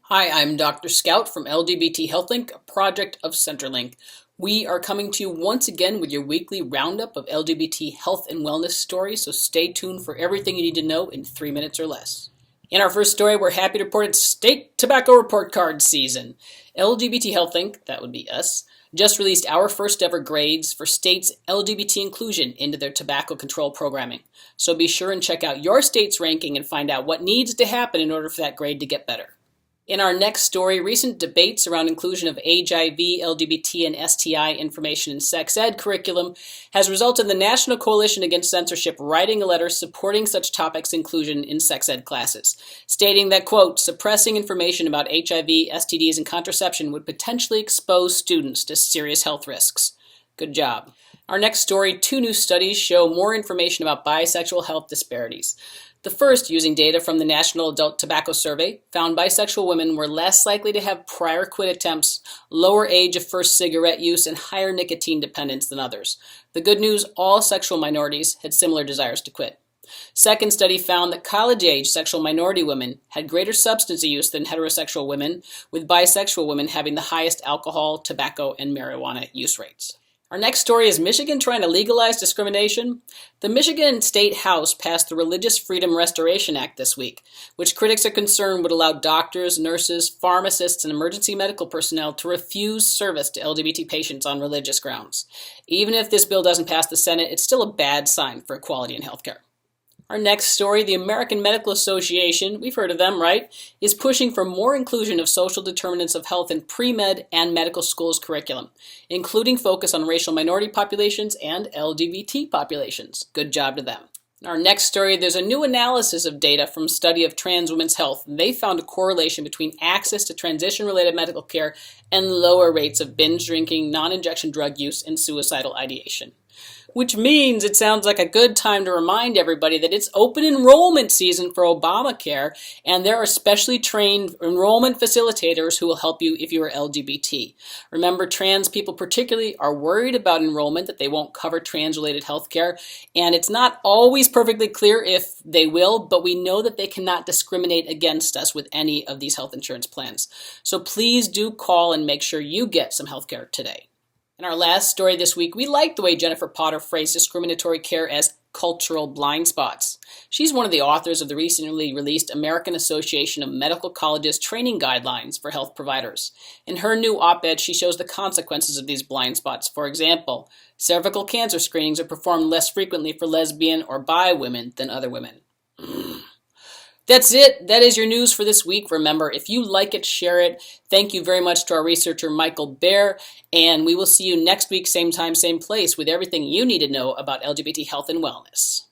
Hi, I'm Dr. Scout from LGBT Health Link, a project of Centerlink. We are coming to you once again with your weekly roundup of LGBT health and wellness stories, so stay tuned for everything you need to know in 3 minutes or less. In our first story, we're happy to report it's State Tobacco Report Card season. LGBT Health Link, that would be us, just released our first ever grades for states' LGBT inclusion into their tobacco control programming. So be sure and check out your state's ranking and find out what needs to happen in order for that grade to get better. In our next story, recent debates around inclusion of HIV, LGBT, and STI information in sex ed curriculum has resulted in the National Coalition Against Censorship writing a letter supporting such topics inclusion in sex ed classes, stating that, quote, suppressing information about HIV, STDs, and contraception would potentially expose students to serious health risks. Good job. Our next story, 2 new studies show more information about bisexual health disparities. The first, using data from the National Adult Tobacco Survey, found bisexual women were less likely to have prior quit attempts, lower age of first cigarette use, and higher nicotine dependence than others. The good news, all sexual minorities had similar desires to quit. Second study found that college-age sexual minority women had greater substance use than heterosexual women, with bisexual women having the highest alcohol, tobacco, and marijuana use rates. Our next story is Michigan trying to legalize discrimination. The Michigan State House passed the Religious Freedom Restoration Act this week, which critics are concerned would allow doctors, nurses, pharmacists, and emergency medical personnel to refuse service to LGBT patients on religious grounds. Even if this bill doesn't pass the Senate, it's still a bad sign for equality in healthcare. Our next story, the American Medical Association, we've heard of them, right, is pushing for more inclusion of social determinants of health in pre-med and medical schools curriculum, including focus on racial minority populations and LGBT populations. Good job to them. In our next story, there's a new analysis of data from a study of trans women's health. They found a correlation between access to transition-related medical care and lower rates of binge drinking, non-injection drug use, and suicidal ideation. Which means it sounds like a good time to remind everybody that it's open enrollment season for Obamacare, and there are specially trained enrollment facilitators who will help you if you are LGBT. Remember, trans people particularly are worried about enrollment, that they won't cover trans-related health care, and it's not always perfectly clear if they will, but we know that they cannot discriminate against us with any of these health insurance plans. So please do call and make sure you get some health care today. In our last story this week, we like the way Jennifer Potter phrased discriminatory care as cultural blind spots. She's one of the authors of the recently released American Association of Medical Colleges Training Guidelines for Health Providers. In her new op-ed, she shows the consequences of these blind spots. For example, cervical cancer screenings are performed less frequently for lesbian or bi women than other women. That's it. That is your news for this week. Remember, if you like it, share it. Thank you very much to our researcher, Michael Baer, and we will see you next week, same time, same place, with everything you need to know about LGBT health and wellness.